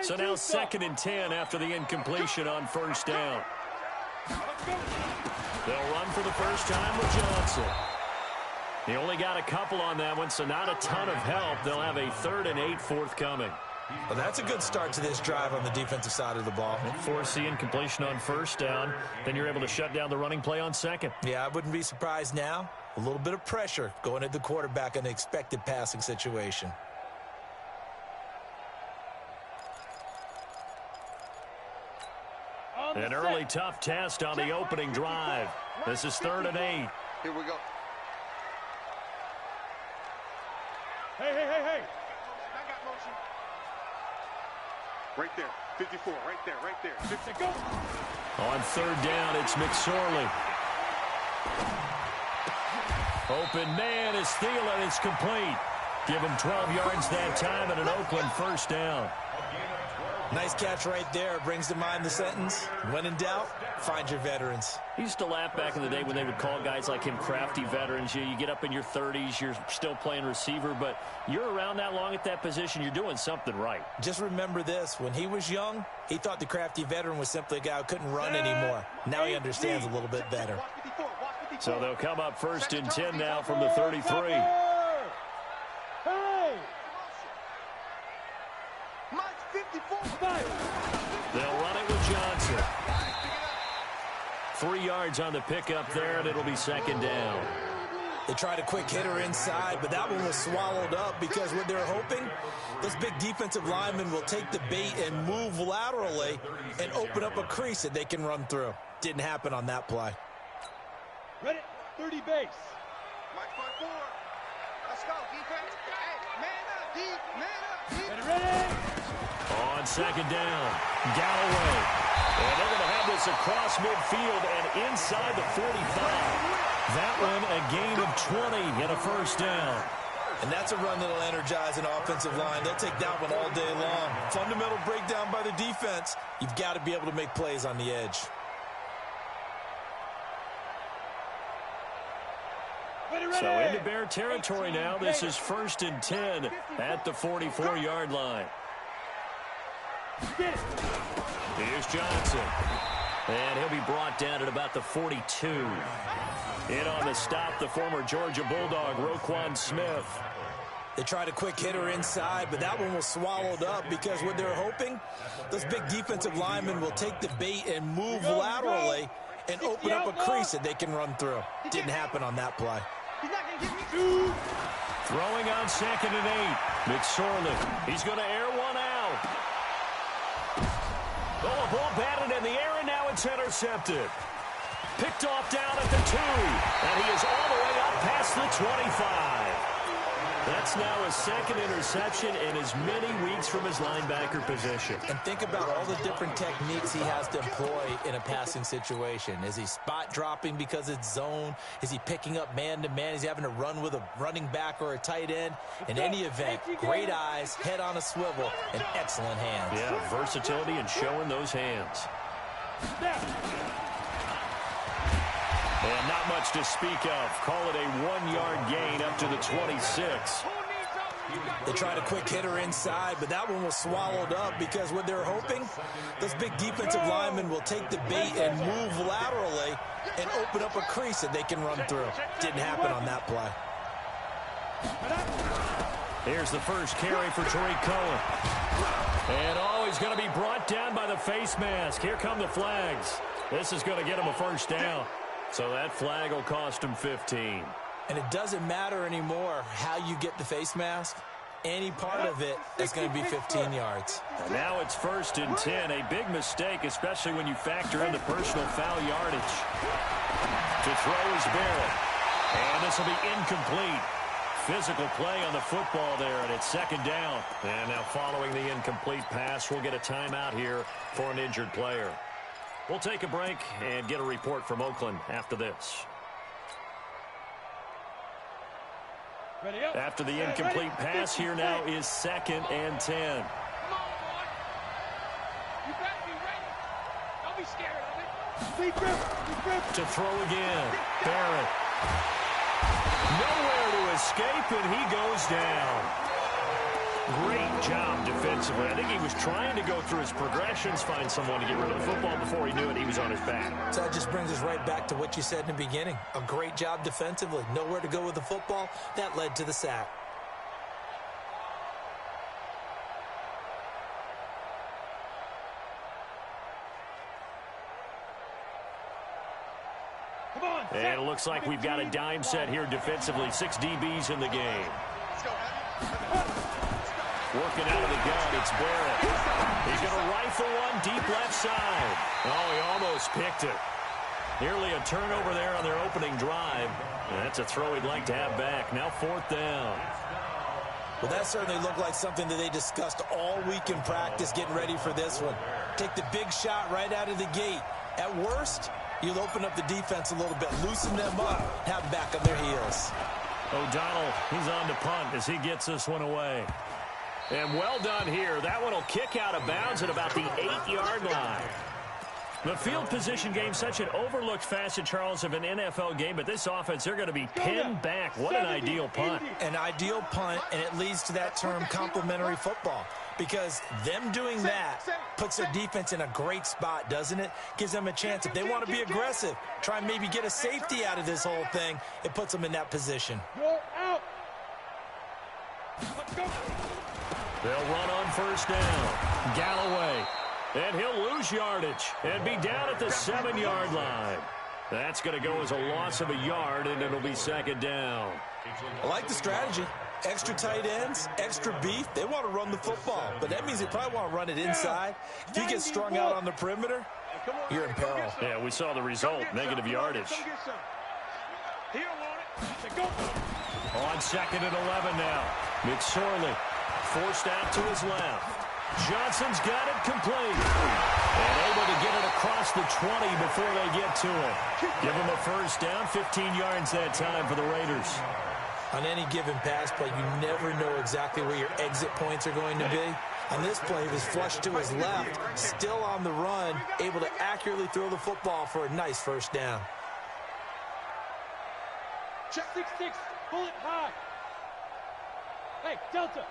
So now 2nd and 10 after the incompletion on first down. They'll run for the first time with Johnson. He only got a couple on that one, so not a ton of help. They'll have a 3rd and 8 forthcoming. Well, that's a good start to this drive on the defensive side of the ball. Force the incompletion on first down. Then you're able to shut down the running play on 2nd. Yeah, I wouldn't be surprised now. A little bit of pressure going at the quarterback in an expected passing situation. An early tough test on the opening drive. This is 3rd and 8. Here we go. Hey. Right there. 54. Right there. 50. Go. On 3rd down, it's McSorley. Open man is Thielen. It's complete. Give him 12 yards that time and an Oakland first down. Nice catch right there. Brings to mind the sentence, when in doubt, find your veterans. I used to laugh back in the day when they would call guys like him crafty veterans. You get up in your 30s, you're still playing receiver, but you're around that long at that position, you're doing something right. Just remember this. When he was young, he thought the crafty veteran was simply a guy who couldn't run anymore. Now he understands a little bit better. So they'll come up 1st and 10 now from the 33. They'll run it with Johnson. 3 yards on the pickup there, and it'll be 2nd down. They tried a quick hitter inside, but that one was swallowed up because what they're hoping, this big defensive lineman will take the bait and move laterally and open up a crease that they can run through. Didn't happen on that play. Ready, 30 base. Mike 5-4. Let's go, defense. Hey, man up, Ready. On 2nd down, Galloway. And they're going to have this across midfield and inside the 45. That one a gain of 20 and a first down. And that's a run that'll energize an offensive line. They'll take that one all day long. Fundamental breakdown by the defense. You've got to be able to make plays on the edge. So into Bear territory now. This is 1st and 10 at the 44-yard line. Here's Johnson. And he'll be brought down at about the 42. In on the stop, the former Georgia Bulldog, Roquan Smith. They tried a quick hitter inside, but that one was swallowed up because what they're hoping, this big defensive lineman will take the bait and move laterally and open up a crease that they can run through. Didn't happen on that play. Throwing on 2nd and 8. McSorley. He's going to air one out. Oh, a ball batted in the air, and now it's intercepted. Picked off down at the 2. And he is all the way up past the 25. That's now his 2nd interception in as many weeks from his linebacker position. And think about all the different techniques he has to employ in a passing situation. Is he spot dropping because it's zone? Is he picking up man-to-man? Is he having to run with a running back or a tight end? In any event, great eyes, head on a swivel, and excellent hands. Yeah, versatility and showing those hands. And not much to speak of. Call it a 1-yard gain up to the 26. They tried a quick hitter inside, but that one was swallowed up because what they're hoping, this big defensive lineman will take the bait and move laterally and open up a crease that they can run through. Didn't happen on that play. Here's the first carry for Tariq Cohen. And he's going to be brought down by the face mask. Here come the flags. This is going to get him a first down. So that flag will cost him 15. And it doesn't matter anymore how you get the face mask. Any part of it is going to be 15 yards. And now it's 1st and 10. A big mistake, especially when you factor in the personal foul yardage. To throw is Barrett. And this will be incomplete. Physical play on the football there, and it's 2nd down. And now following the incomplete pass, we'll get a timeout here for an injured player. We'll take a break and get a report from Oakland after this. After the incomplete pass, here now is 2nd and 10. Come on, boy. You better be ready. Don't be scared of it. To throw again. Barrett. Nowhere to escape, and he goes down. Great job defensively. I think he was trying to go through his progressions, find someone to get rid of the football. Before he knew it, he was on his back. So that just brings us right back to what you said in the beginning. A great job defensively. Nowhere to go with the football. That led to the sack. And it looks like we've got a dime set here defensively. 6 DBs in the game. Working out of the gun, it's Barrett. He's going to rifle one deep left side. Oh, he almost picked it. Nearly a turnover there on their opening drive. And that's a throw he'd like to have back. Now 4th down. Well, that certainly looked like something that they discussed all week in practice getting ready for this one. Take the big shot right out of the gate. At worst, you'll open up the defense a little bit, loosen them up, have them back on their heels. O'Donnell, he's on to punt as he gets this one away. And well done here. That one will kick out of bounds at about the 8-yard line. The field position game, such an overlooked facet, Charles, of an NFL game, but this offense, they're going to be pinned back. What an ideal punt. An ideal punt, and it leads to that term complementary football, because them doing that puts their defense in a great spot, doesn't it? Gives them a chance. If they want to be aggressive, try and maybe get a safety out of this whole thing, it puts them in that position. Go out. Let's go. They'll run on 1st down. Galloway. And he'll lose yardage and be down at the 7-yard line. That's going to go as a loss of a yard, and it'll be 2nd down. I like the strategy. Extra tight ends, extra beef. They want to run the football, but that means they probably want to run it inside. If you get strung out on the perimeter, you're in peril. Yeah, we saw the result, negative yardage. On 2nd and 11 now. McSorley forced out to his left. Johnson's got it complete. And able to get it across the 20 before they get to it. Give him a 1st down, 15 yards that time for the Raiders. On any given pass play, you never know exactly where your exit points are going to be. On this play, he was flushed to his left, still on the run, able to accurately throw the football for a nice 1st down. Check 6-6. Pull it high. Hey, Delta.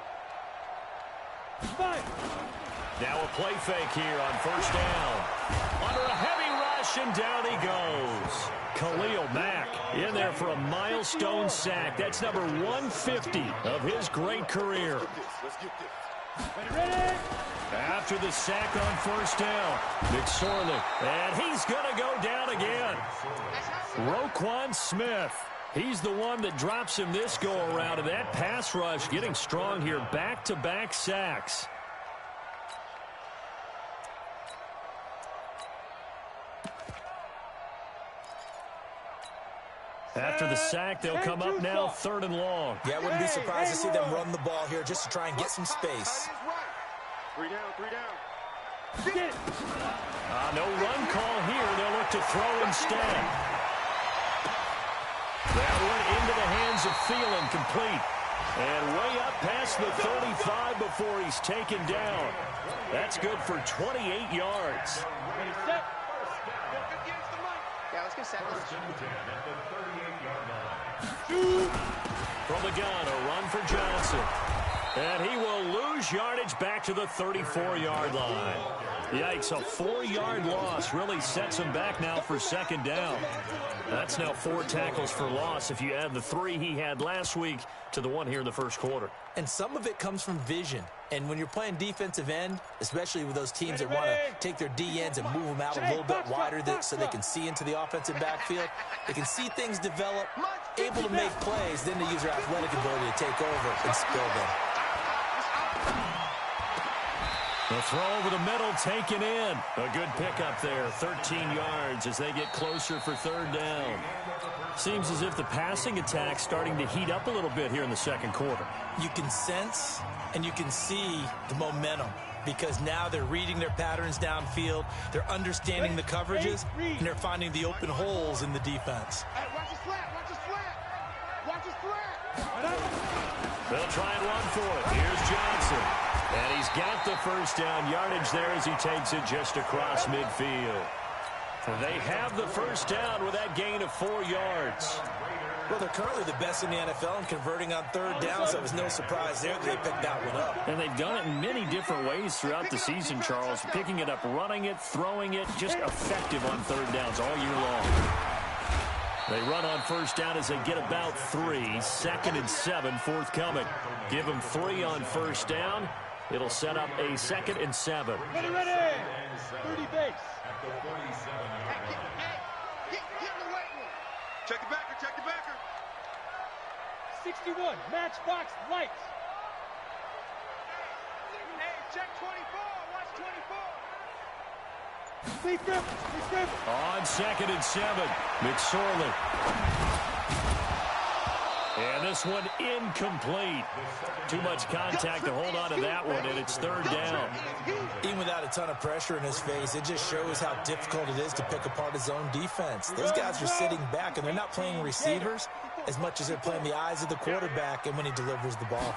5. Now a play fake here on 1st down. Under a heavy rush, and down he goes. Khalil Mack in there for a milestone sack. That's number 150 of his great career. Ready? After the sack on 1st down, McSorley, and he's going to go down again. Roquan Smith. He's the one that drops him this go-around, and that pass rush getting strong here. Back-to-back sacks. After the sack, they'll come up now 3rd and long. Yeah, I wouldn't be surprised to see them run the ball here just to try and get some space. 3 down, 3 down. No run call here. They'll look to throw instead. That one into the hands of Thielen, complete. And way up past the 35 before he's taken down. That's good for 28 yards. Ready, set. Yeah, let's get set. From the gun, a run for Johnson. And he will lose yardage back to the 34-yard line. Yikes, a 4-yard loss really sets him back now for 2nd down. That's now 4 tackles for loss if you add the 3 he had last week to the 1 here in the 1st quarter. And some of it comes from vision. And when you're playing defensive end, especially with those teams that want to take their D-ends and move them out a little bit wider so they can see into the offensive backfield, they can see things develop, able to make plays, then they use their athletic ability to take over and spill them. The throw over the middle taken in. A good pickup there, 13 yards as they get closer for 3rd down. Seems as if the passing attack's starting to heat up a little bit here in the 2nd quarter. You can sense and you can see the momentum because now they're reading their patterns downfield, they're understanding the coverages, and they're finding the open holes in the defense. Hey, watch his flat, watch his flat. Watch his flat. They'll try and run for it. Here's Johnson. And he's got the 1st down yardage there as he takes it just across midfield. They have the 1st down with that gain of 4 yards. Well, they're currently the best in the NFL in converting on third down, so it was no surprise there that they picked that one up. And they've done it in many different ways throughout the season, Charles. Picking it up, running it, throwing it, just effective on third downs all year long. They run on first down as they get about 3. 2nd and 7 forthcoming. Give them 3 on first down. It'll set up a 2nd and 7. Ready, 30 base. Check the backer, check the backer. 61, matchbox lights. Hey, check 24, watch 24. Speed grip. On 2nd and 7, McSorley. And this one incomplete. Too much contact to hold on to that one, and it's 3rd down. Even without a ton of pressure in his face, it just shows how difficult it is to pick apart his own defense. Those guys are sitting back, and they're not playing receivers as much as they're playing the eyes of the quarterback and when he delivers the ball.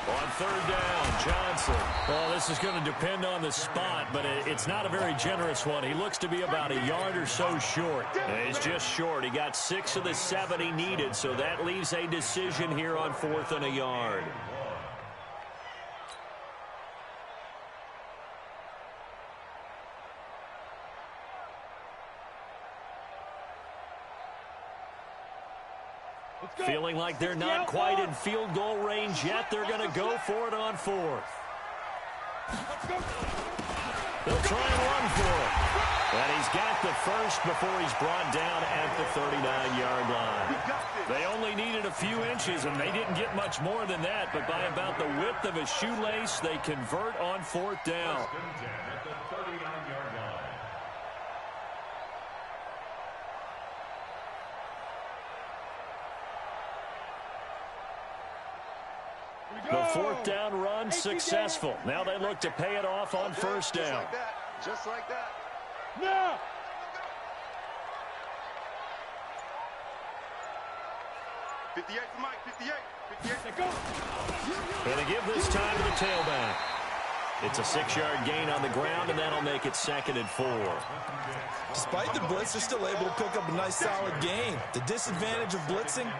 On 3rd down, Johnson. Well, this is going to depend on the spot, but it's not a very generous one. He looks to be about a yard or so short. And he's just short. He got 6 of the 7 he needed, so that leaves a decision here on 4th and a yard. Feeling like they're not quite in field goal range yet. They're going to go for it on 4th. They'll try and run for it. And he's got the first before he's brought down at the 39-yard line. They only needed a few inches, and they didn't get much more than that. But by about the width of a shoelace, they convert on 4th down. The 4th down run successful. Now they look to pay it off on 1st down. Just like that. No! '58 for Mike, 58. 58. Go! And they give this time to the tailback. It's a 6-yard gain on the ground, and that'll make it 2nd and 4. Despite the blitz, they're still able to pick up a nice solid gain. The disadvantage of blitzing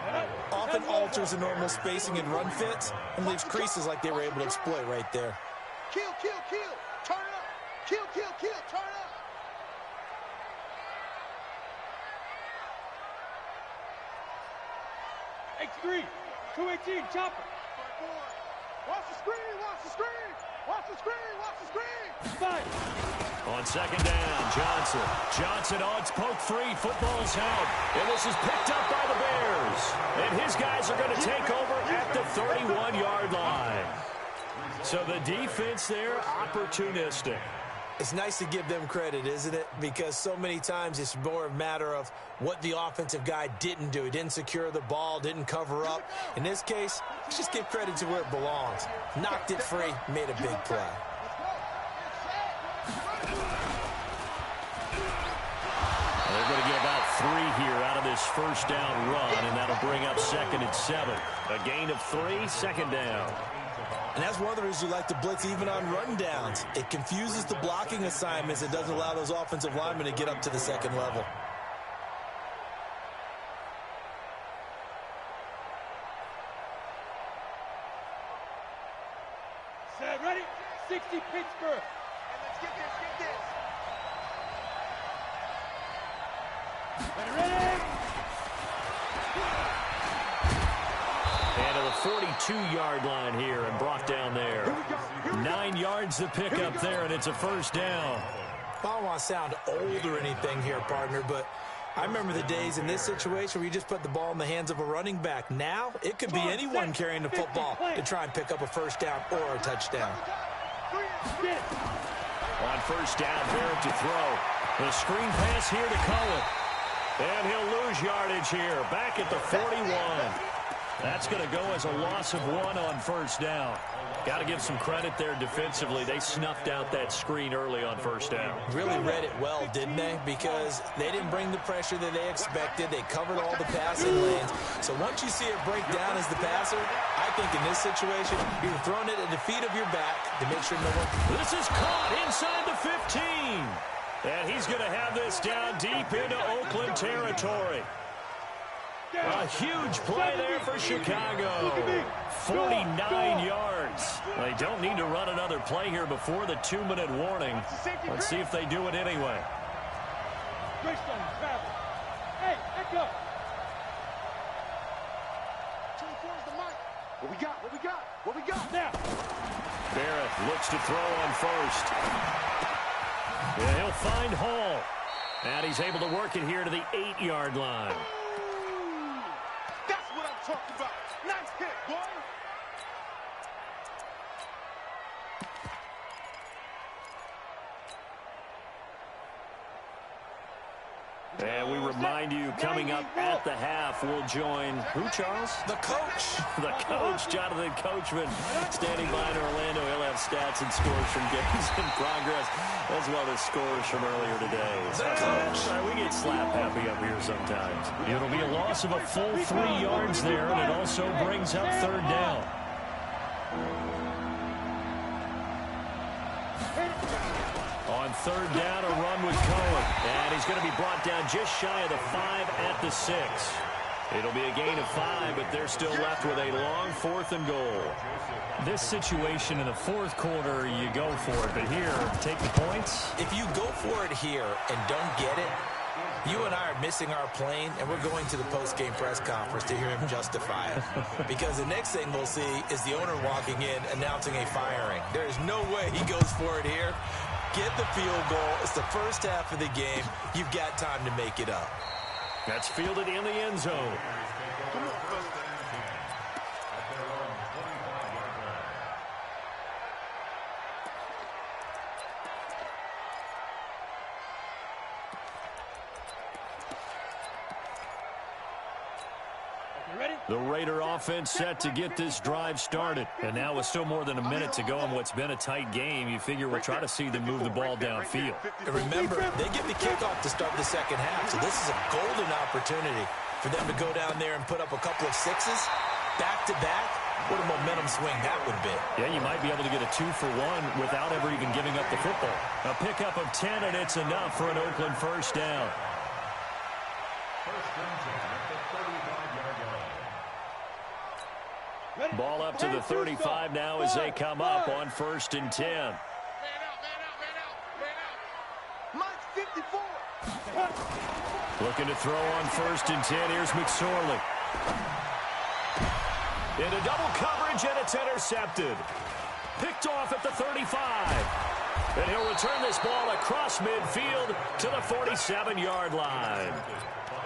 often alters the normal spacing and run fits and leaves creases like they were able to exploit right there. Kill. Turn up. Kill. Turn up. X3, 218, chopper. Watch the screen. Five. On 2nd down, Johnson odds poke 3. Football's held. And this is picked up by the Bears. And his guys are going to take over at the 31-yard line. So the defense there, opportunistic. It's nice to give them credit, isn't it? Because so many times it's more a matter of what the offensive guy didn't do. He didn't secure the ball, didn't cover up. In this case, let's just give credit to where it belongs. Knocked it free, made a big play. They're going to get about 3 here out of this 1st down run, and that'll bring up 2nd and 7. A gain of 3, 2nd down. And that's one of the reasons you like to blitz even on run downs. It confuses the blocking assignments. It doesn't allow those offensive linemen to get up to the 2nd level. Set, ready? 60, Pittsburgh. And let's get this. Ready? And to the 42-yard line here and brought down there. 9 yards to pick up there, and it's a 1st down. I don't want to sound old or anything here, partner, but I remember the days in this situation where you just put the ball in the hands of a running back. Now, it could be anyone carrying the football to try and pick up a 1st down or a touchdown. On 1st down, Barrett to throw. The screen pass here to Cullen. And he'll lose yardage here. Back at the 41. That's going to go as a loss of 1 on 1st down. Got to give some credit there defensively. They snuffed out that screen early on 1st down. Really read it well, didn't they? Because they didn't bring the pressure that they expected. They covered all the passing lanes. So once you see it break down as the passer, I think in this situation, you're throwing it at the feet of your back to make sure no one... This is caught inside the 15. And he's going to have this down deep into Oakland territory. A huge play there for Chicago. 49 yards. They don't need to run another play here before the 2-minute warning. Let's see if they do it anyway. Hey, echo. What we got? What we got? What we got? Now. Barrett looks to throw on first. Yeah, he'll find Hall. And he's able to work it here to the 8-yard line. That's what I'm talking about. Nice hit, boy. And we remind you, coming up at the half, we'll join who, Charles? The coach. The coach, Jonathan Coachman, standing by in Orlando. He'll have stats and scores from games in progress, as well as scores from earlier today. The coach. We get slap happy up here sometimes. It'll be a loss of a full 3 yards there, and it also brings up third down. On third down, a run with Cohen. And he's going to be brought down just shy of the 5 at the 6. It'll be a gain of 5, but they're still left with a long 4th and goal. This situation in the fourth quarter, you go for it. But here, take the points. If you go for it here and don't get it, you and I are missing our plane, and we're going to the post-game press conference to hear him justify it. Because the next thing we'll see is the owner walking in announcing a firing. There is no way he goes for it here. Get the field goal. It's the first half of the game. You've got time to make it up. That's fielded in the end zone. The Raider offense set to get this drive started. And now with still more than a minute to go in what's been a tight game, you figure we'll try to see them move the ball downfield. And remember, they get the kickoff to start the second half, so this is a golden opportunity for them to go down there and put up a couple of sixes back-to-back. What a momentum swing that would be. Yeah, you might be able to get a 2-for-1 without ever even giving up the football. A pickup of 10, and it's enough for an Oakland first down. Ball up to the 35 now as they come up on 1st and 10. Man out, man out, man out, man out. Mike 54. Looking to throw on 1st and 10. Here's McSorley. Into double coverage, and it's intercepted. Picked off at the 35. And he'll return this ball across midfield to the 47-yard line.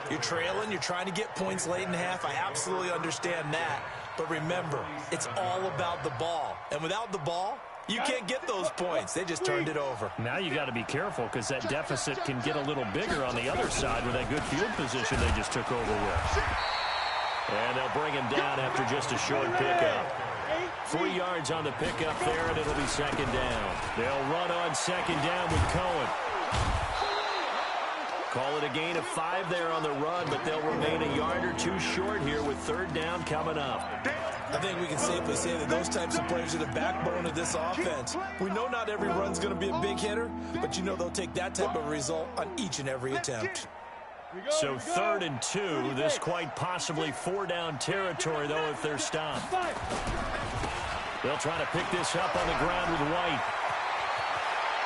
You're trailing. You're trying to get points late in half. I absolutely understand that. But remember, it's all about the ball. And without the ball, you can't get those points. They just turned it over. Now you got to be careful because that deficit can get a little bigger on the other side with that good field position they just took over with. And they'll bring him down after just a short pickup. 3 yards on the pickup there, and it'll be second down. They'll run on second down with Cohen. Call it a gain of 5 there on the run, but they'll remain a yard or 2 short here with third down coming up. I think we can safely say that those types of players are the backbone of this offense. We know not every run's going to be a big hitter, but you know they'll take that type of result on each and every attempt. So 3rd and 2, this quite possibly 4-down territory, though, if they're stopped. They'll try to pick this up on the ground with White.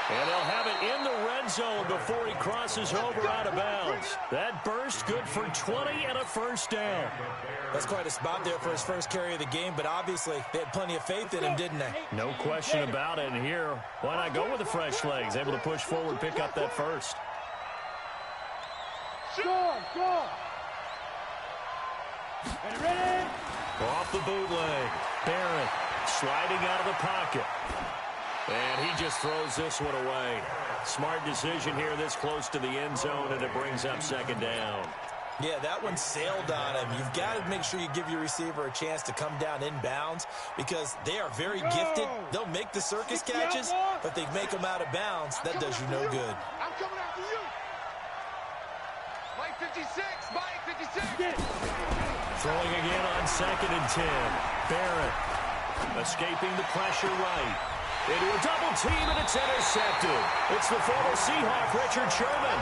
And they'll have it in the red zone before he crosses over out of bounds. That burst good for 20 and a first down. That's quite a spot there for his first carry of the game, but obviously they had plenty of faith in him, didn't they? No question about it. And here, why not go with the fresh legs? Able to push forward, pick up that first. Go! Ready? Off the bootleg. Barrett sliding out of the pocket. And he just throws this one away. Smart decision here this close to the end zone, and it brings up second down. Yeah, that one sailed on him. You've got to make sure you give your receiver a chance to come down inbounds because they are very gifted. They'll make the circus catches, but they make them out of bounds. That does you no good. I'm coming after you. Mike 56, Mike 56. Throwing again on 2nd and 10. Barrett escaping the pressure right. Into a double team, and it's intercepted. It's the former Seahawk, Richard Sherman.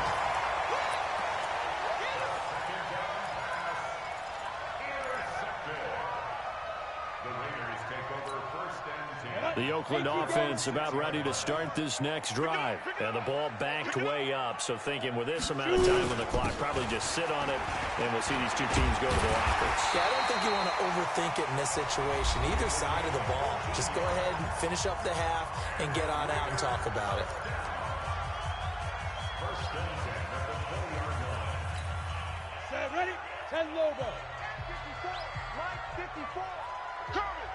The Oakland offense about ready to start this next drive. And the ball backed way up, so thinking with this amount of time on the clock, probably just sit on it, and we'll see these two teams go to the lockers. Yeah, I don't think you want to overthink it in this situation, either side of the ball. Just go ahead and finish up the half and get on out and talk about it. Set, ready? 10 logo. 54, Mike 54. Curry.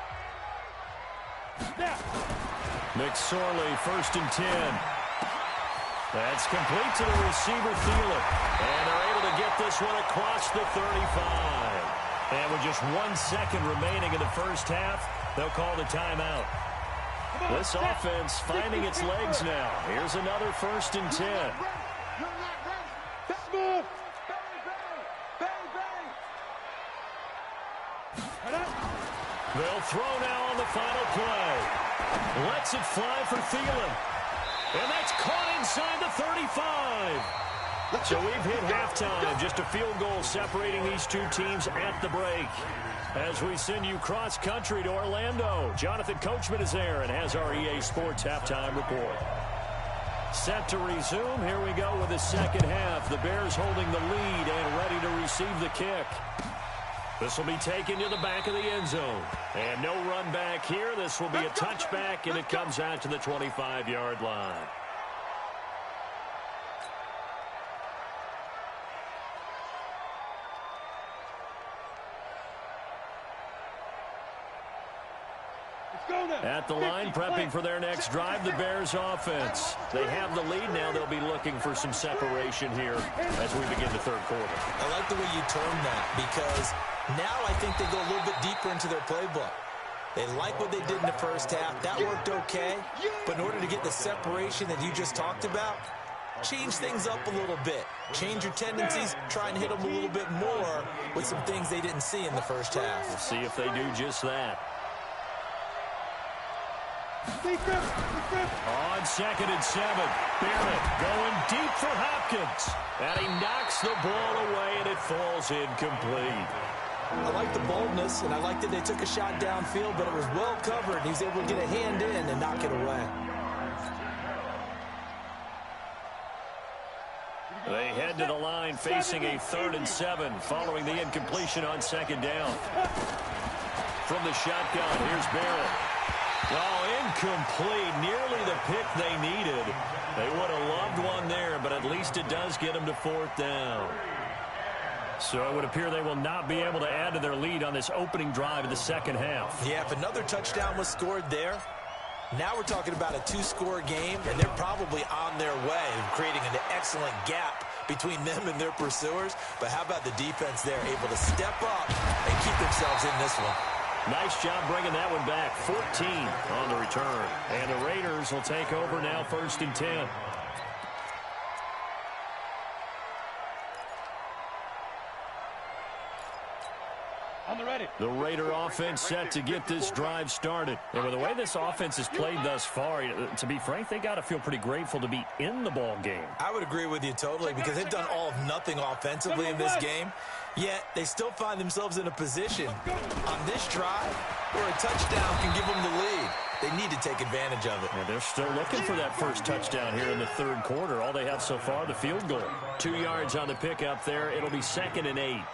Snap. McSorley, 1st and 10. That's complete to the receiver, Thielen. And they're able to get this one across the 35. And with just 1 second remaining in the first half, they'll call the timeout. This offense finding its legs now. Here's another 1st and 10. You're not ready. Smooth. Bang, bang, bang. They'll throw now on the final play. Lets it fly for Thielen. And that's caught inside the 35. So we've hit halftime. Just a field goal separating these two teams at the break. As we send you cross-country to Orlando, Jonathan Coachman is there and has our EA Sports halftime report. Set to resume. Here we go with the second half. The Bears holding the lead and ready to receive the kick. This will be taken to the back of the end zone. And no run back here. This will be a touchback, and it comes out to the 25-yard line. At the line, prepping for their next drive, the Bears offense. They have the lead now. They'll be looking for some separation here as we begin the third quarter. I like the way you termed that, because now I think they go a little bit deeper into their playbook. They like what they did in the first half. That worked okay. But in order to get the separation that you just talked about, change things up a little bit. Change your tendencies. Try and hit them a little bit more with some things they didn't see in the first half. We'll see if they do just that. On 2nd and 7, Barrett going deep for Hopkins. And he knocks the ball away, and it falls incomplete. I like the boldness, and I like that they took a shot downfield, but it was well covered. He was able to get a hand in and knock it away. They head to the line facing a 3rd and 7 following the incompletion on 2nd down. From the shotgun, here's Barrett. Oh, incomplete. Nearly the pick they needed. They would have loved one there, but at least it does get them to 4th down. So it would appear they will not be able to add to their lead on this opening drive of the second half. Yeah, if another touchdown was scored there, now we're talking about a 2-score game, and they're probably on their way, creating an excellent gap between them and their pursuers. But how about the defense there, able to step up and keep themselves in this one? Nice job bringing that one back. 14 on the return. And the Raiders will take over now, 1st and 10. On the ready. The Raider offense set to get this drive started. And with the way this offense has played thus far, to be frank, they got to feel pretty grateful to be in the ball game. I would agree with you totally, because they've done all of nothing offensively in this game. Yet they still find themselves in a position on this drive where a touchdown can give them the lead. They need to take advantage of it. And they're still looking for that first touchdown here in the third quarter. All they have so far, the field goal. 2 yards on the pickup there. It'll be 2nd and 8.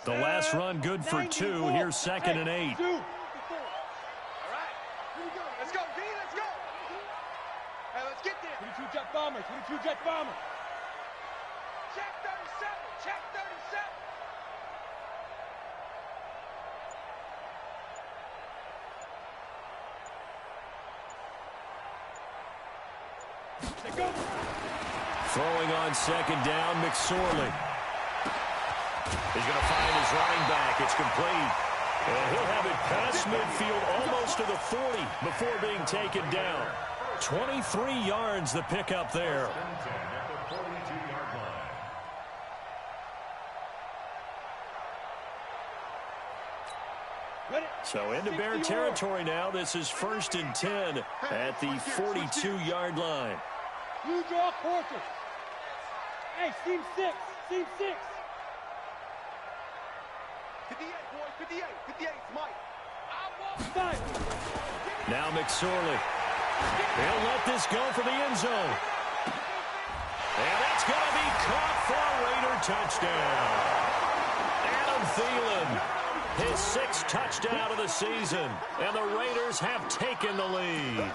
The last run good for 2. Here's 2nd and 8. All right. Here we go. Let's go, D. Let's go. Hey, let's get there. 22 jet bomber. 22 jet bomber. Check 37. Check 37. Let's go. Throwing on 2nd down, McSorley. He's going to find his running back. It's complete. And he'll have it past midfield almost to the 40 before being taken down. 23 yards the pickup there. So into Bear territory now. This is 1st and 10 at the 42-yard line. You draw quarters. Hey, seam 6. Seam 6. 58, boy, 58. 58, Mike. Now McSorley. They'll let this go for the end zone. And that's going to be caught for a Raider touchdown. Adam Thielen, his 6th touchdown of the season. And the Raiders have taken the lead.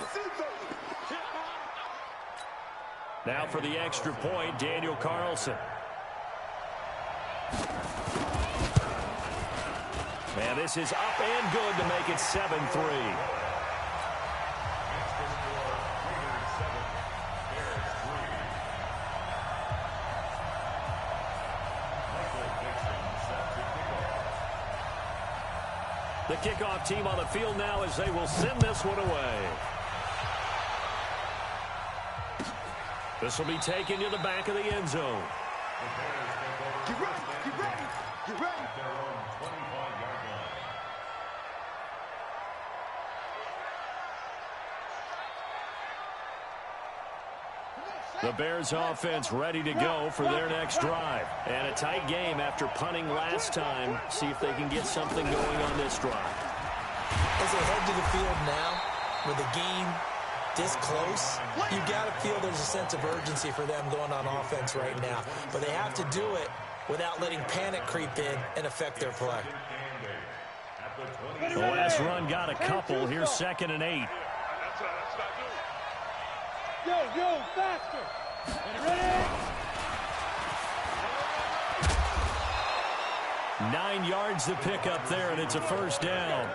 Now for the extra point, Daniel Carlson. And this is up and good to make it 7-3. The kickoff team on the field now as they will send this one away. This will be taken to the back of the end zone. Get ready, get ready, get ready. The Bears offense ready to go for their next drive. And a tight game after punting last time. See if they can get something going on this drive. As they head to the field now, with the game this close, you got to feel there's a sense of urgency for them going on offense right now. But they have to do it without letting panic creep in and affect their play. The last run got a couple. Here's 2nd and 8. Yo, faster! Ready? 9 yards to pick up there, and it's a first down.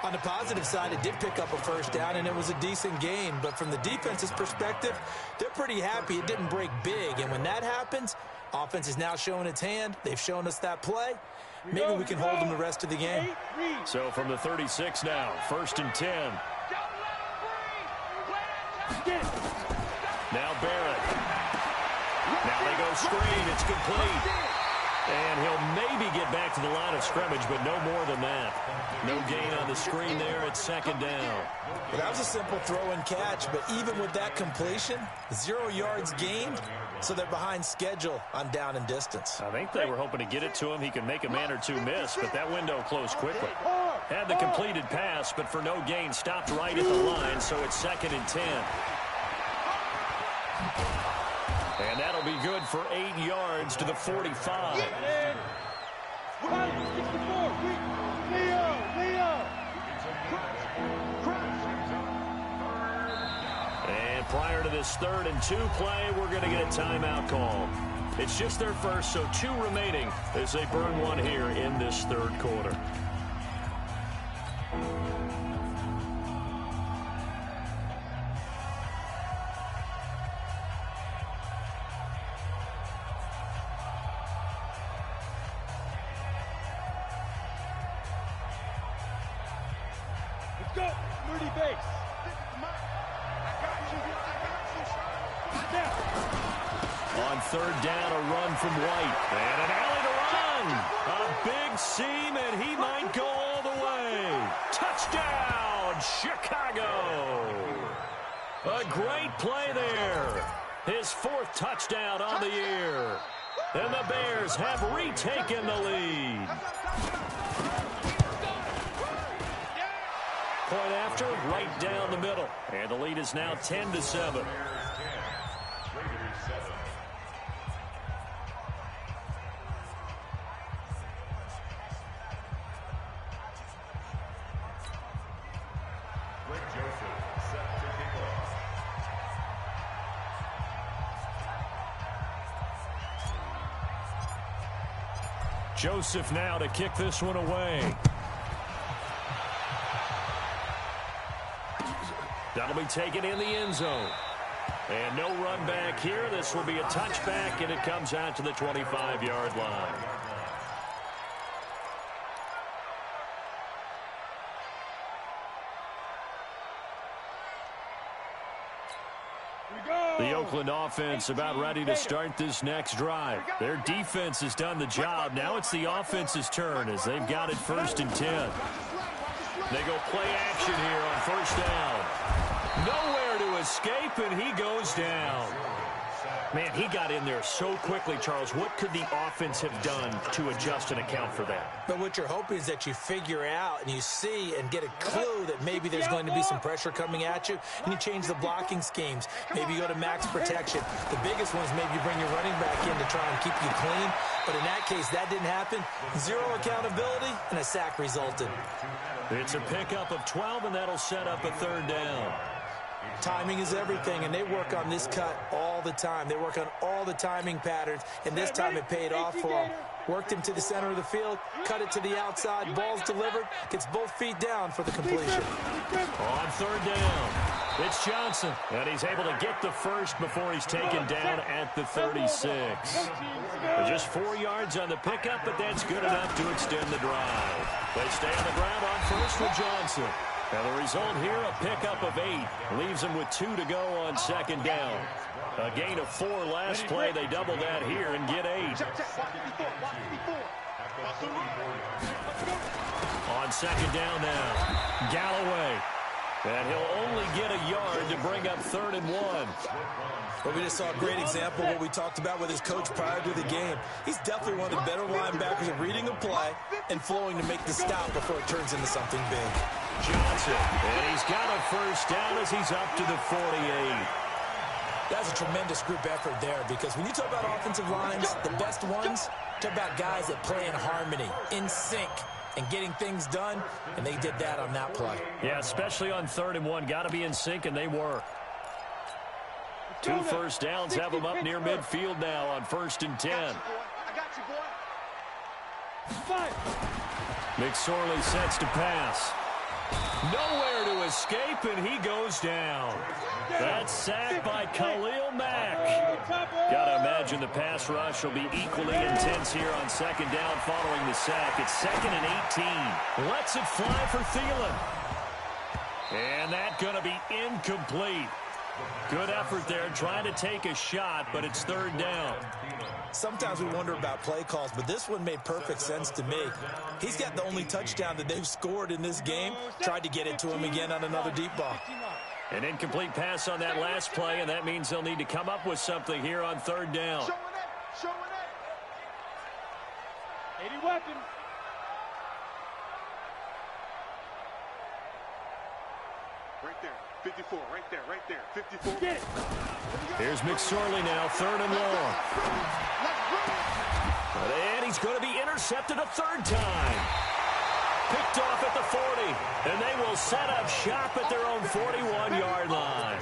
On the positive side, it did pick up a first down, and it was a decent gain. But from the defense's perspective, they're pretty happy it didn't break big. And when that happens, offense is now showing its hand. They've shown us that play. Maybe we can hold them the rest of the game. So from the 36 now, 1st and 10. Now Barrett. Now they go screen. It's complete. And he'll maybe get back to the line of scrimmage, but no more than that. No gain on the screen there. It's 2nd down. Well, that was a simple throw and catch, but even with that completion, 0 yards gained, so they're behind schedule on down and distance. I think they were hoping to get it to him. He could make a man or two miss, but that window closed quickly. Had the completed pass, but for no gain, stopped right at the line, so it's 2nd and 10. And that'll be good for 8 yards to the 45. And prior to this 3rd and 2 play, we're going to get a timeout call. It's just their first, so 2 remaining as they burn one here in this 3rd quarter. Go, Moody base. On 3rd down, a run from White. And an alley to run. A big seam, and he might go all the way. Touchdown, Chicago. A great play there. His 4th touchdown on the year. And the Bears have retaken the lead. Point after, right down the middle. And the lead is now 10-7. Joseph now to kick this one away. That'll be taken in the end zone. And no run back here. This will be a touchback, and it comes out to the 25-yard line. The Oakland offense about ready to start this next drive. Their defense has done the job. Now it's the offense's turn as they've got it 1st and 10. They go play action here on 1st down. Nowhere to escape, and he goes down. Man, he got in there so quickly, Charles. What could the offense have done to adjust and account for that? But what you're hoping is that you figure out and you see and get a clue that maybe there's going to be some pressure coming at you, and you change the blocking schemes. Maybe you go to max protection. The biggest one is maybe you bring your running back in to try and keep you clean. But in that case, that didn't happen. Zero accountability, and a sack resulted. It's a pickup of 12, and that'll set up a third down. Timing is everything, and they work on this cut all the time. They work on all the timing patterns, and this time it paid off for them. Worked him to the center of the field, cut it to the outside, ball's delivered, gets both feet down for the completion. On third down, it's Johnson, and he's able to get the first before he's taken down at the 36. Just 4 yards on the pickup, but that's good enough to extend the drive. They stay on the ground on first with Johnson. And the result here, a pickup of 8. Leaves them with 2 to go on second down. A gain of 4 last play. They double that here and get 8. On second down now, Galloway. And he'll only get a yard to bring up 3rd and 1. Well, we just saw a great example of what we talked about with his coach prior to the game. He's definitely one of the better linebackers at reading a play and flowing to make the stop before it turns into something big. Johnson, and he's got a first down as he's up to the 48. That's a tremendous group effort there, because when you talk about offensive lines, the best ones, talk about guys that play in harmony, in sync, and getting things done, and they did that on that play. Yeah, especially on 3rd and 1. Got to be in sync, and they were. 2 first downs have them up near midfield now on 1st and 10. I got you, boy. McSorley sets to pass. Nowhere to escape, and he goes down. That's sacked by Khalil Mack. Got to imagine the pass rush will be equally intense here on second down following the sack. It's 2nd and 18. Lets it fly for Thielen. And that's going to be incomplete. Good effort there, trying to take a shot, but it's 3rd down. Sometimes we wonder about play calls, but this one made perfect sense to me. He's got the only touchdown that they've scored in this game. Tried to get it to him again on another deep ball. An incomplete pass on that last play, and that means they'll need to come up with something here on 3rd down. Showing it. 80 weapons. Right there. 54, right there, 54. Get it. Here's McSorley now, 3rd and long. And he's going to be intercepted a 3rd time. Picked off at the 40, and they will set up shop at their own 41-yard line.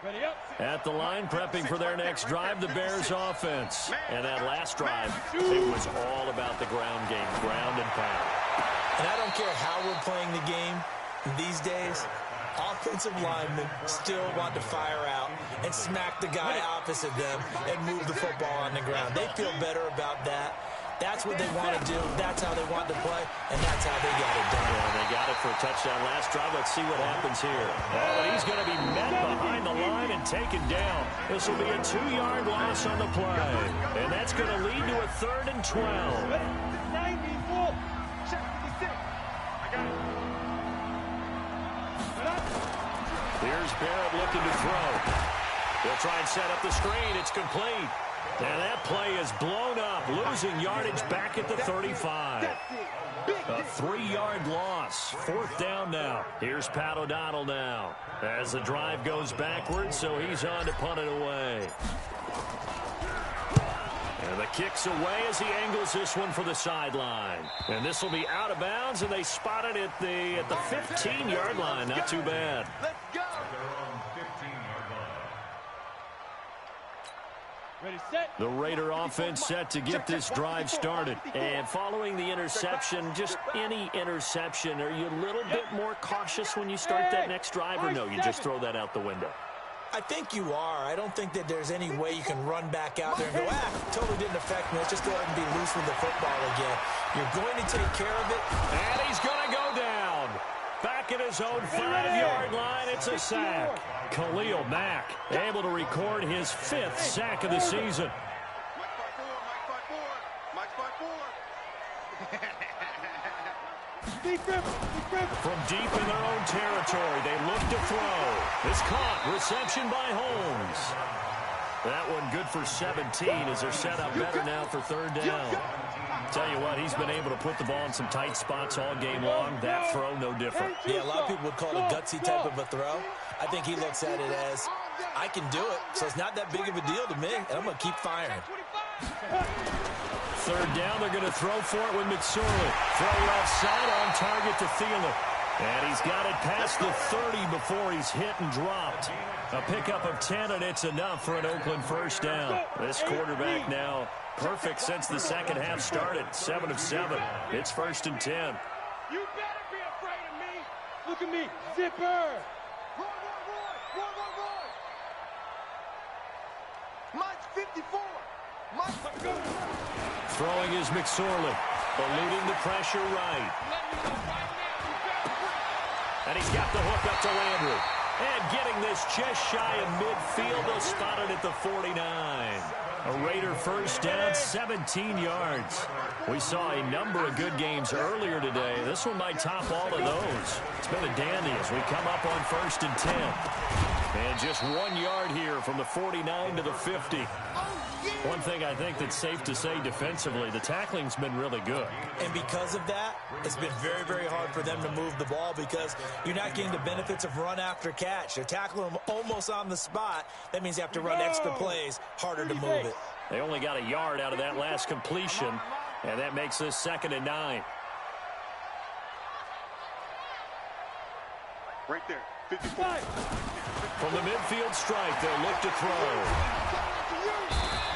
Ready up. At the line, prepping for their next drive, the Bears offense. And that last drive, it was all about the ground game, ground and pound. And I don't care how we're playing the game these days, offensive linemen still want to fire out and smack the guy opposite them and move the football on the ground. They feel better about that. That's what they want to do. That's how they want to play, and that's how they got it done. Yeah, they got it for a touchdown last drive. Let's see what happens here. Oh, and he's going to be met behind the line and taken down. This will be a 2-yard loss on the play, and that's going to lead to a 3rd and 12. 90 full. Check 56. I got it. Here's Barrett looking to throw. They'll try and set up the screen. It's complete. And that play is blown up, losing yardage back at the 35. A 3-yard loss. 4th down now. Here's Pat O'Donnell now as the drive goes backwards, so he's on to punt it away. And the kick's away as he angles this one for the sideline. And this will be out of bounds, and they spot it at the 15-yard line. Not too bad. Let's go. Ready, set. The Raider offense set to get this drive started. And following the interception, just any interception, are you a little bit more cautious when you start that next drive, or no, you just throw that out the window? I think you are. I don't think that there's any way you can run back out there and go, totally didn't affect me. Let's just go ahead and be loose with the football again. You're going to take care of it. And he's going to go down. Back at his own 5-yard line, it's a sack. Khalil Mack able to record his 5th sack of the season. Mike's by 4. From deep in their own territory, they look to throw. It's caught. Reception by Holmes. That one good for 17 as they're set up better now for third down. Tell you what, he's been able to put the ball in some tight spots all game long. That throw, no different. Yeah, a lot of people would call it a gutsy type of a throw. I think he looks at it as, I can do it, so it's not that big of a deal to me, and I'm going to keep firing. Third down, they're going to throw for it with McSorley. Throw left side on target to Thielen. And he's got it past the 30 before he's hit and dropped. A pickup of 10, and it's enough for an Oakland first down. This quarterback now perfect since the second half started. 7 of 7. It's 1st and 10. You better be afraid of me. Look at me. Zipper. Roy. Mike's 54. Throwing is McSorley. Eluding the pressure right. And he's got the hook up to Landry. And getting this just shy of midfield. They'll spot it at the 49. A Raider first down, 17 yards. We saw a number of good games earlier today. This one might top all of those. It's been a dandy as we come up on 1st and 10. And just 1 yard here from the 49 to the 50. One thing I think that's safe to say defensively, the tackling's been really good. And because of that, it's been very, very hard for them to move the ball because you're not getting the benefits of run after catch. They're tackling them almost on the spot. That means you have to run extra plays, harder to move it. They only got a yard out of that last completion, and that makes this 2nd and 9. Right there. 55. From the midfield strike, they'll look to throw.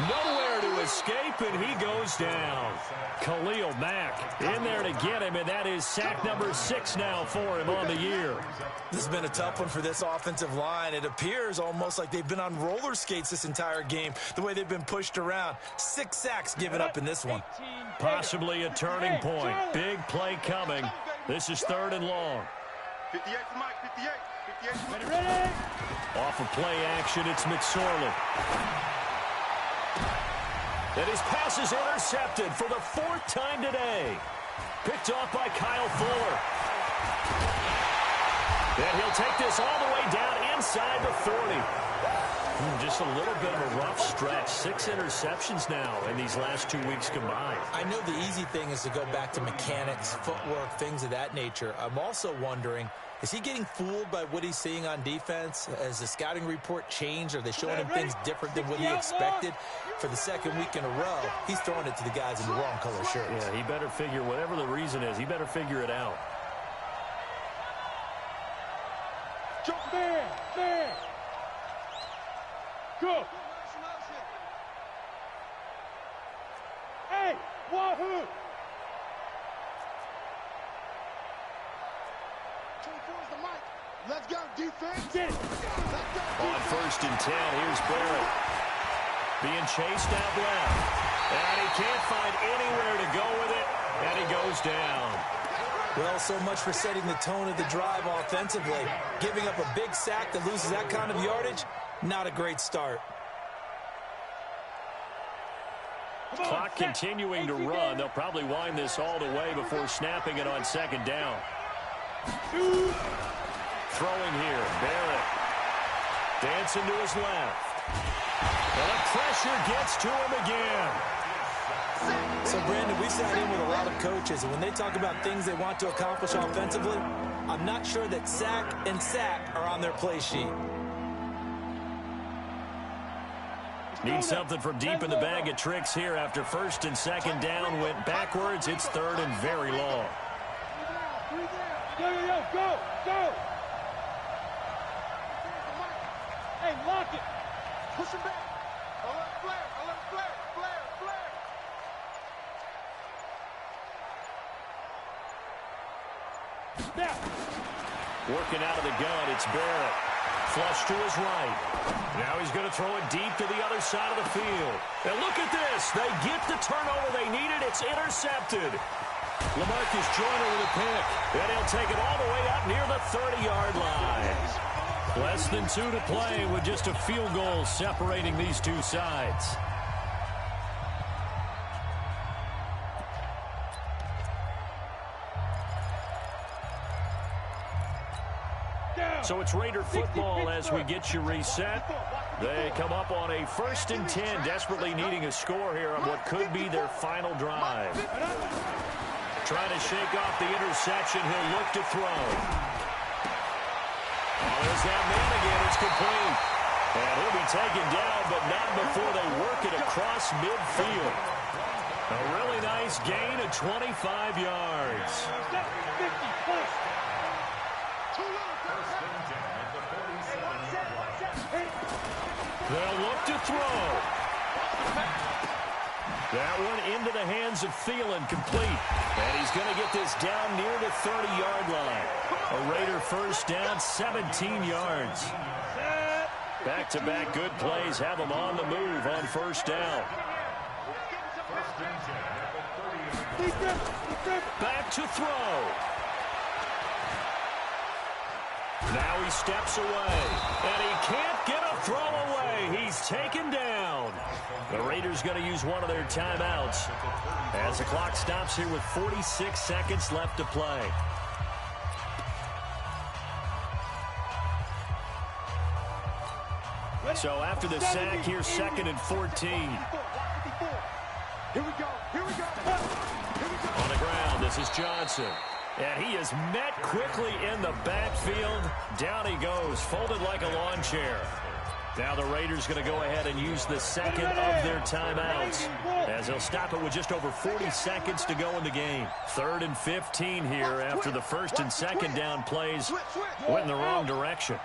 Nowhere to escape, and he goes down. Khalil Mack in there to get him, and that is sack number 6 now for him on the year. This has been a tough one for this offensive line. It appears almost like they've been on roller skates this entire game, the way they've been pushed around. 6 sacks given up in this one. Possibly a turning point. Big play coming. This is 3rd and long. 58 for Mike, 58. 58. Ready? Off of play action, it's McSorley. And his pass is intercepted for the 4th time today. Picked off by Kyle Fuller. And he'll take this all the way down inside the 40. Just a little bit of a rough stretch. 6 interceptions now in these last 2 weeks combined. I know the easy thing is to go back to mechanics, footwork, things of that nature. I'm also wondering, is he getting fooled by what he's seeing on defense? Has the scouting report changed? Are they showing him things different than what he expected? For the 2nd week in a row, he's throwing it to the guys in the wrong color shirts. Yeah, he better figure, whatever the reason is, he better figure it out. Man. Go. Hey, wahoo. 24 is the Mike. Let's go, defense. Get it. On 1st and 10, here's Barrett. Being chased out left. And he can't find anywhere to go with it. And he goes down. Well, so much for setting the tone of the drive offensively. Giving up a big sack that loses that kind of yardage, not a great start. Clock continuing to run. They'll probably wind this all the way before snapping it on 2nd down. Throwing here, Barrett. Dancing to his left. And the pressure gets to him again. So, Brandon, we sat in with a lot of coaches, and when they talk about things they want to accomplish offensively, I'm not sure that sack and sack are on their play sheet. Need something from deep in the bag of tricks here after 1st and 2nd down went backwards. It's 3rd and very long. Go. Hey, lock it. Push him back. Flare. Now. Working out of the gun, it's Barrett. Flush to his right. Now he's going to throw it deep to the other side of the field. And look at this. They get the turnover they needed. It's intercepted. LaMarcus Joyner with a pick. And he'll take it all the way up near the 30-yard line. Less than 2 to play with just a field goal separating these two sides. So it's Raider football as we get you reset. They come up on a 1st and 10, desperately needing a score here on what could be their final drive. Trying to shake off the interception. He'll look to throw. Oh, there's that man again. It's complete. And he'll be taken down, but not before they work it across midfield. A really nice gain of 25 yards. They'll look to throw. That one into the hands of Thielen, complete. And he's going to get this down near the 30-yard line. A Raider first down, 17 yards. Back-to-back good plays have them on the move on first down. Back to throw. Now he steps away, and he can't get a throw away. He's taken down. The Raiders going to use one of their timeouts as the clock stops here with 46 seconds left to play. So after the sack, here's 2nd and 14. Here we go. On the ground, this is Johnson. And he is met quickly in the backfield. Down he goes, folded like a lawn chair. Now the Raiders going to go ahead and use the second of their timeouts, as they'll stop it with just over 40 seconds to go in the game. 3rd and 15 here after the 1st and 2nd down plays went in the wrong direction.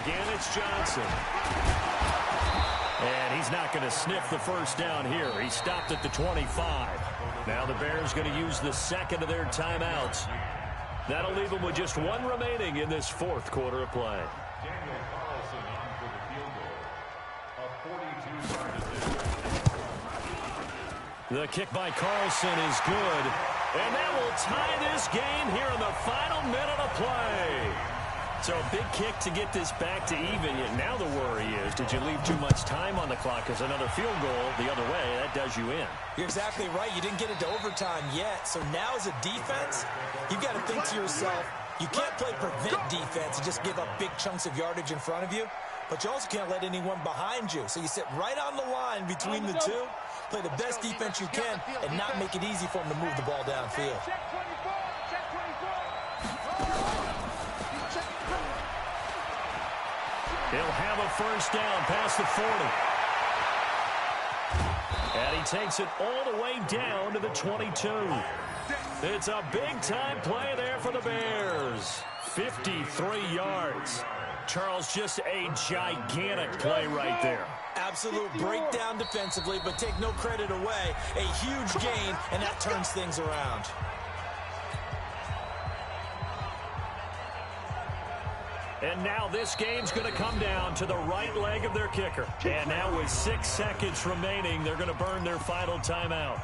Again, it's Johnson. And he's not going to sniff the first down here. He stopped at the 25. Now the Bears going to use the second of their timeouts. That'll leave them with just one remaining in this 4th quarter of play. The kick by Carlson is good. And that will tie this game here in the final minute of play. So a big kick to get this back to even. Yet now the worry is, did you leave too much time on the clock? Because another field goal the other way, that does you in. You're exactly right. You didn't get into overtime yet. So now as a defense, you've got to think to yourself, you can't play prevent defense and just give up big chunks of yardage in front of you. But you also can't let anyone behind you. So you sit right on the line between the two, play the best defense you can, and not make it easy for them to move the ball downfield. He'll have a first down past the 40. And he takes it all the way down to the 22. It's a big-time play there for the Bears. 53 yards. Charles, just a gigantic play right there. Absolute breakdown defensively, but take no credit away. A huge gain, and that turns things around. And now this game's going to come down to the right leg of their kicker. And now with 6 seconds remaining, they're going to burn their final timeout.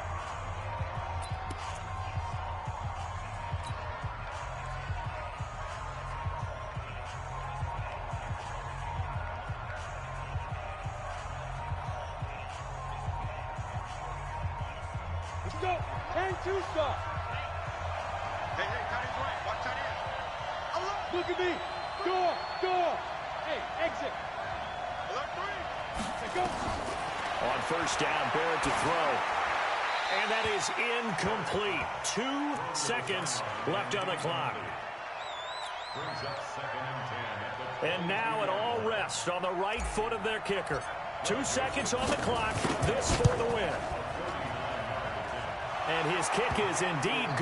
Let's go. 10-2 start. Hey, tight end's right. Watch tight end. Look at me. Door. Hey, exit. Alert 3. Let's go. On first down, Barrett to throw. And that is incomplete. 2 seconds left on the clock. And now it all rests on the right foot of their kicker. 2 seconds on the clock. This for the win. And his kick is indeed good.